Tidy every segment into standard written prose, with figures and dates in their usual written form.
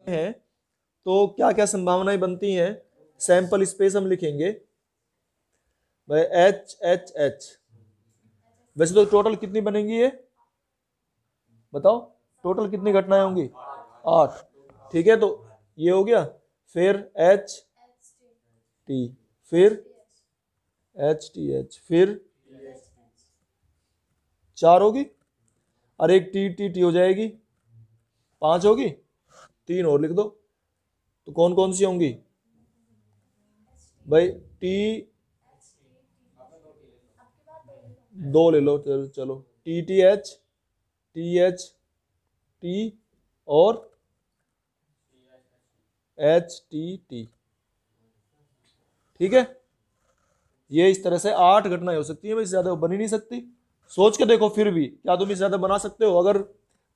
हैं तो क्या क्या संभावनाएं बनती हैं। सैंपल स्पेस हम लिखेंगे भाई एच एच एच। वैसे तो टोटल कितनी बनेंगी ये बताओ, टोटल कितनी घटनाएं होंगी 8। ठीक है, तो ये हो गया, फिर एच टी, फिर एच टी एच, फिर 4 होगी और एक टी टी टी हो जाएगी, 5 होगी, 3 और लिख दो। तो कौन कौन सी होंगी भाई, टी 2 ले लो, चलो टी टी एच टी और एच टी टी। ठीक है, ये इस तरह से 8 घटनाएं हो सकती है भाई, ज्यादा बन ही नहीं सकती। सोच के देखो, फिर भी क्या तुम इससे ज्यादा बना सकते हो? अगर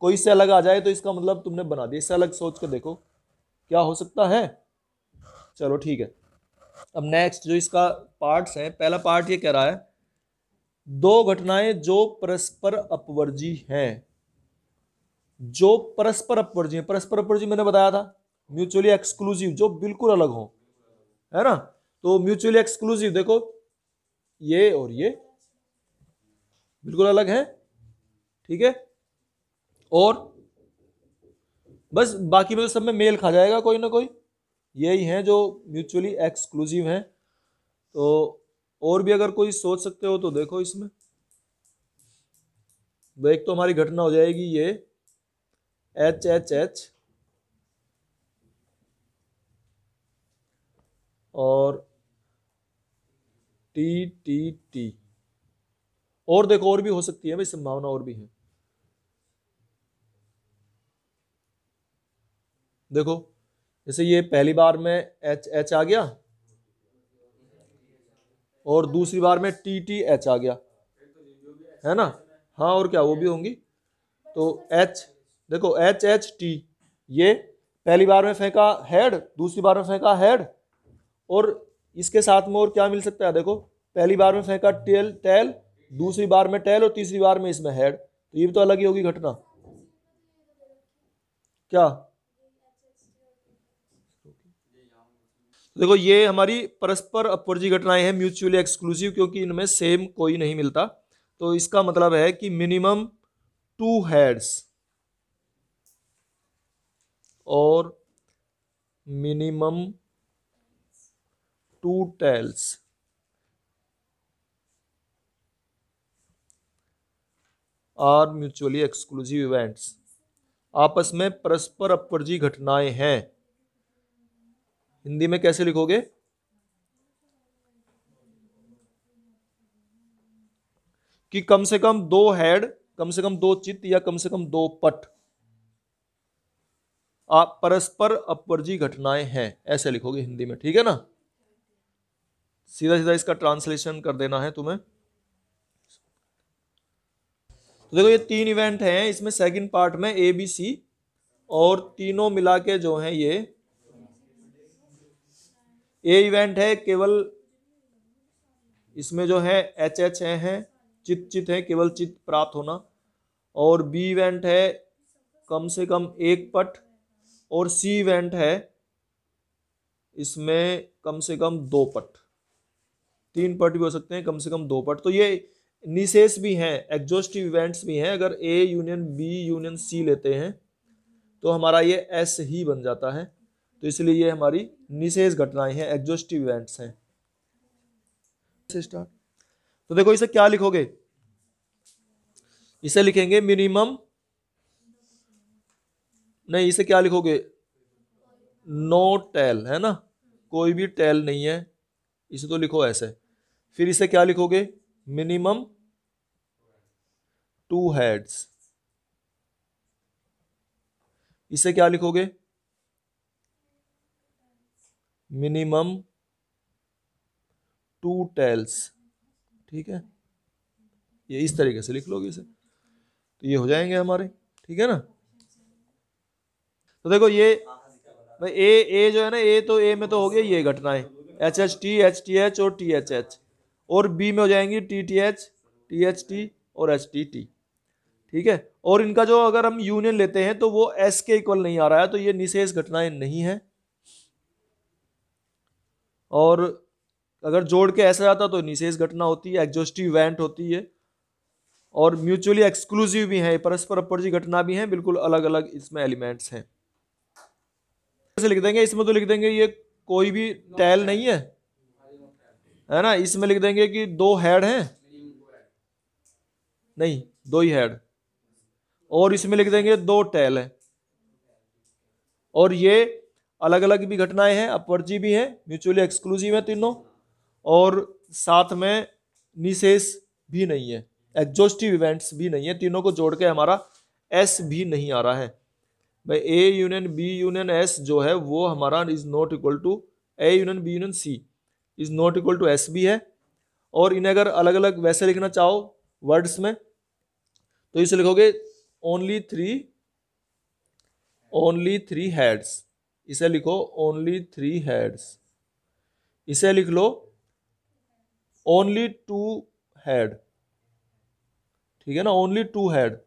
कोई इससे अलग आ जाए तो इसका मतलब तुमने बना दिया। इससे अलग सोच के देखो क्या हो सकता है। चलो ठीक है, अब नेक्स्ट जो इसका पार्ट्स है, पहला पार्ट ये कह रहा है दो घटनाएं जो परस्पर अपवर्जी हैं। जो परस्पर अपवर्जी है, परस्पर अपवर्जी मैंने बताया था म्यूचुअली एक्सक्लूसिव, जो बिल्कुल अलग हो, है ना। तो म्यूचुअली एक्सक्लूसिव देखो, ये और ये बिल्कुल अलग है। ठीक है, और बस बाकी में तो सब में मेल खा जाएगा कोई ना कोई, यही है जो म्यूचुअली एक्सक्लूसिव है। तो और भी अगर कोई सोच सकते हो तो देखो इसमें। एक तो हमारी घटना हो जाएगी ये एच एच एच, और टी टी टी। और देखो और भी हो सकती है भाई, संभावना और भी है। देखो जैसे ये पहली बार में एच एच आ गया और दूसरी बार में टी टी एच आ गया, है ना। हाँ और क्या, वो भी होंगी। तो एच, देखो एच एच टी, ये पहली बार में फेंका हेड, दूसरी बार में फेंका हेड, और इसके साथ में और क्या मिल सकता है देखो, पहली बार में फेंका टेल टेल, दूसरी बार में टेल, और तीसरी बार में इसमें हेड। तो ये भी तो अलग ही होगी घटना। क्या देखो, ये हमारी परस्पर अपवर्जी घटनाएं हैं, म्यूचुअली एक्सक्लूसिव, क्योंकि इनमें सेम कोई नहीं मिलता। तो इसका मतलब है कि मिनिमम 2 हेड्स और minimum 2 tails are mutually exclusive events, आपस में परस्पर अपवर्जी घटनाएं हैं। हिंदी में कैसे लिखोगे, कि कम से कम 2 हेड, कम से कम 2 चित्त, या कम से कम 2 पट आप परस्पर अपवर्जी घटनाएं हैं, ऐसे लिखोगे हिंदी में। ठीक है ना, सीधा सीधा इसका ट्रांसलेशन कर देना है तुम्हें। तो देखो ये 3 इवेंट हैं इसमें, सेकंड पार्ट में ए बी सी, और तीनों मिला के जो है ये ए इवेंट है, केवल इसमें जो है एच एच है, चित चित है, केवल चित प्राप्त होना। और बी इवेंट है कम से कम 1 पट, और सी इवेंट है इसमें कम से कम 2 पट, 3 पट भी हो सकते हैं, कम से कम 2 पट। तो ये निशेष भी हैं, एग्जॉस्टिव इवेंट्स भी हैं। अगर A union B union C लेते हैं तो हमारा ये एस ही बन जाता है। तो इसलिए ये हमारी निशेष घटनाएं हैं, एग्जॉस्टिव इवेंट्स हैं। स्टार्ट। तो देखो इसे क्या लिखोगे, इसे लिखेंगे मिनिमम, नहीं इसे क्या लिखोगे, नो टेल, है ना, कोई भी टेल नहीं है, इसे तो लिखो ऐसे। फिर इसे क्या लिखोगे, मिनिमम 2 हेड्स, इसे क्या लिखोगे, मिनिमम 2 टेल्स। ठीक है, ये इस तरीके से लिख लोगे इसे, तो ये हो जाएंगे हमारे। ठीक है ना, तो देखो ये भाई ए जो है ना, ए तो ए में तो हो गया ये घटनाएं एच एच और टी एच एच, और बी में हो जाएंगी टी टी एच टी और एच टी टी। ठीक है। और इनका जो अगर हम यूनियन लेते हैं तो वो एस के इक्वल नहीं आ रहा है, तो ये निशेष घटनाएं नहीं है। और अगर जोड़ के ऐसा जाता तो निशेष घटना होती है, एग्जॉस्टिव इवेंट होती है। और म्यूचुअली एक्सक्लूसिव भी है, परस्पर अपवर्जी घटना भी है, बिल्कुल अलग अलग इसमें एलिमेंट्स हैं। ऐसे लिख देंगे, इसमें तो लिख देंगे ये कोई भी टेल नहीं है ना। इसमें लिख देंगे कि दो हेड हैं, नहीं दो ही हेड। और इसमें लिख देंगे दो टेल है। और ये अलग अलग भी घटनाएं हैं, अपवर्जी भी हैं, म्यूचुअली एक्सक्लूसिव है तीनों, और साथ में निशेष भी नहीं है, एग्जॉस्टिव इवेंट्स भी नहीं है। तीनों को जोड़ के हमारा एस भी नहीं आ रहा है भाई। A union B union S जो है वो हमारा is not equal to A union B union C is not equal to S भी है। और इन्हें अगर अलग अलग वैसे लिखना चाहो वर्ड्स में तो इसे लिखोगे ओनली थ्री हेड्स। इसे लिखो ओनली थ्री हेड्स। इसे लिख लो ओनली टू हेड, ठीक है ना, ओनली टू हेड।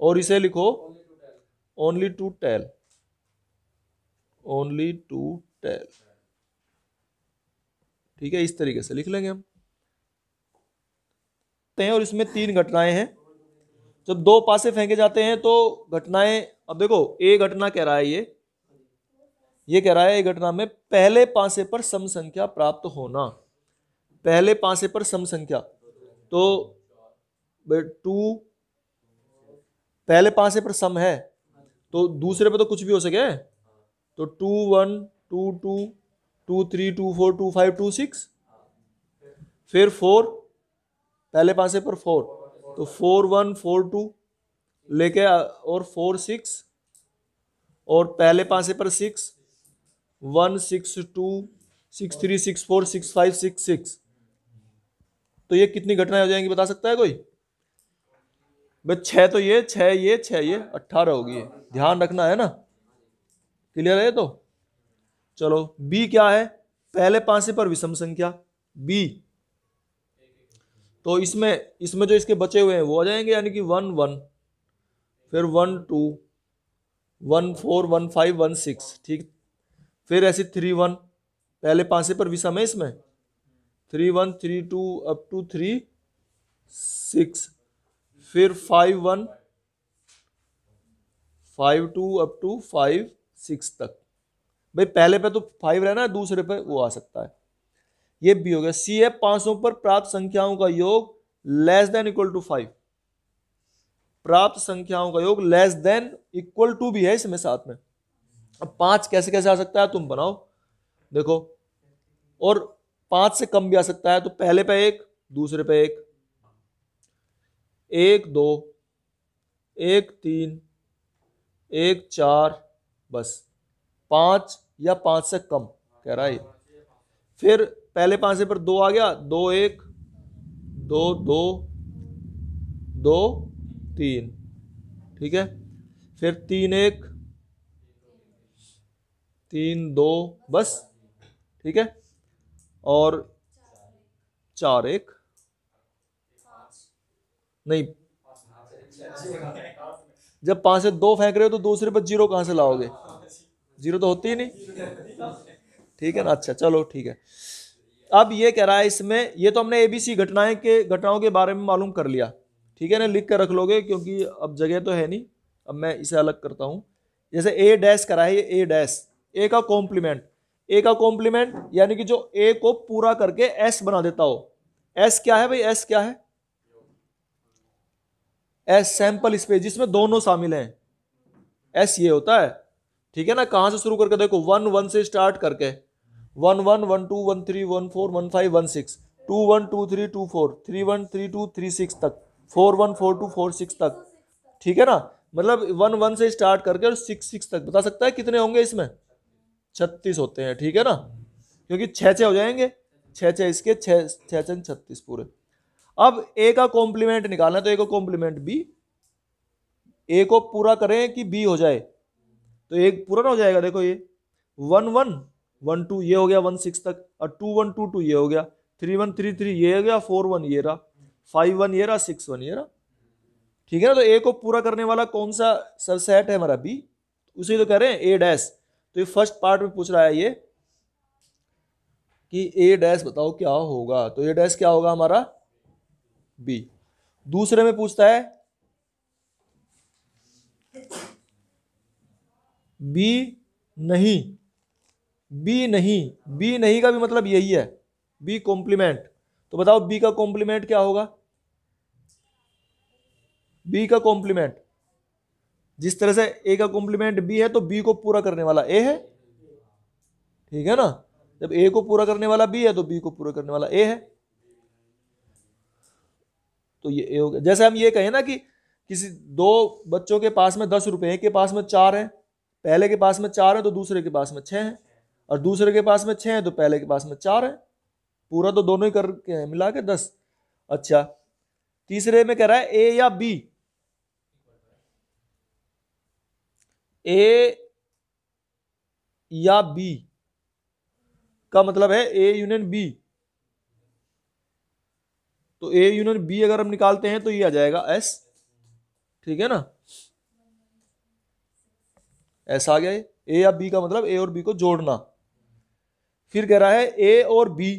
और इसे लिखो only two tail, only two tail, ठीक है। इस तरीके से लिख लेंगे हम। और इसमें तीन घटनाएं हैं। जब दो पासे फेंके जाते हैं तो घटनाएं, अब देखो ए घटना कह रहा है, ये कह रहा है, ये घटना में पहले पासे पर सम संख्या प्राप्त होना। पहले पासे पर सम संख्या, तो टू पहले पासे पर सम है तो दूसरे पे तो कुछ भी हो सके, तो 2 1 2 2 2 3 2 4 2 5 2 6, फिर 4 पहले पासे पर 4, तो 4 1 4 2 लेके और 4 6, और पहले पासे पर 6 1 6 2 6 3 6 4 6 5 6 6। तो ये कितनी घटनाएं हो जाएंगी बता सकता है कोई? बस 6 तो ये 6 ये 6 ये 18 होगी, ध्यान रखना है ना। क्लियर है? तो चलो बी क्या है? पहले पासे पर विषम संख्या बी, तो इसमें जो इसके बचे हुए हैं वो आ जाएंगे, यानी कि 1 1, फिर 1 2 1 4 1 5 1 6, ठीक। फिर ऐसे 3 1 पहले पासे पर विषम है, इसमें 3 1 3 2 अप टू 3 6, फिर 5 1 5 2 अप टू 5 6 तक। भाई पहले पे तो 5 रहना है, दूसरे पे वो आ सकता है। ये भी हो गया। सी है पांचों पर प्राप्त संख्याओं का योग लेस देन इक्वल टू 5। प्राप्त संख्याओं का योग लेस देन इक्वल टू भी है इसमें साथ में। अब 5 कैसे कैसे आ सकता है तुम बनाओ, देखो। और 5 से कम भी आ सकता है, तो पहले पे 1 दूसरे पे 1 1 2 1 3 1 4, बस 5 या 5 से कम कह रहा है। फिर पहले पासे पर 2 आ गया, 2 1 2 2 2 3, ठीक है। फिर 3 1 3 2, बस, ठीक है। और 4 1 नहीं, जब 5 से 2 फेंक रहे हो तो दूसरे पर 0 कहां से लाओगे? 0 तो होती ही नहीं, ठीक है ना। अच्छा चलो ठीक है। अब ये कह रहा है इसमें, ये तो हमने एबीसी घटनाओं के बारे में मालूम कर लिया, ठीक है ना। लिख कर रख लोगे क्योंकि अब जगह तो है नहीं। अब मैं इसे अलग करता हूं। जैसे ए डैश करा है, ये ए डैश, ए का कॉम्प्लीमेंट यानी कि जो ए को पूरा करके एस बना देता हो। एस क्या है भाई? एस क्या है? एस सैंपल स्पेस, जिसमें दोनों शामिल हैं, एस ये होता है, ठीक है ना। कहां से शुरू करके देखो, 1 1 से स्टार्ट करके 1 1 1 2 1 3 1 4 1 5 1 6, 2 1 2 3 2 4 3 1 3 2 3 6 तक, 4 1 4 2 4 6 तक, ठीक है ना। मतलब 1 1 से स्टार्ट करके और 6 6 तक बता सकता है कितने होंगे इसमें? 36 होते हैं, ठीक है ना। क्योंकि 6 6 हो जाएंगे, 6 6 इसके 6 6 36 पूरे। अब ए का कॉम्प्लीमेंट निकालना है, तो ए का कॉम्प्लीमेंट बी, ए को पूरा करें कि बी हो जाए, तो एक पूरा ना हो जाएगा। देखो ये 1 1 1 2 ये हो गया 1 6 तक, और 2 1 2 2 ये हो गया, 3 1 3 3 ये हो गया, 4 1 ये रहा, 5 1 ये रहा, 6 1 ये रहा, ठीक है ना। तो ए को पूरा करने वाला कौन सा सबसेट है हमारा? बी, उसी तो कह रहे हैं ए डैश। तो ये फर्स्ट पार्ट में पूछ रहा है ये कि ए डैश बताओ क्या होगा, तो ए डैश क्या होगा हमारा? बी। दूसरे में पूछता है बी नहीं, बी नहीं, बी नहीं का भी मतलब यही है, बी कॉम्प्लीमेंट। तो बताओ बी का कॉम्प्लीमेंट क्या होगा? बी का कॉम्प्लीमेंट, जिस तरह से ए का कॉम्प्लीमेंट बी है, तो बी को पूरा करने वाला ए है, ठीक है ना। जब ए को पूरा करने वाला बी है तो बी को पूरा करने वाला ए है, तो ये ए हो गया। जैसे हम ये कहें ना कि किसी दो बच्चों के पास में 10 रुपए, एक के पास में 4 है, पहले के पास में 4 है तो दूसरे के पास में 6 है, और दूसरे के पास में 6 है तो पहले के पास में 4 है, पूरा तो दोनों ही करके मिला के 10। अच्छा, तीसरे में कह रहा है ए या बी, ए या बी का मतलब है ए यूनियन बी। तो ए यूनियन बी अगर हम निकालते हैं तो ये आ जाएगा एस, ठीक है ना। एस आ गया, ए या बी का मतलब ए और बी को जोड़ना। फिर कह रहा है ए और बी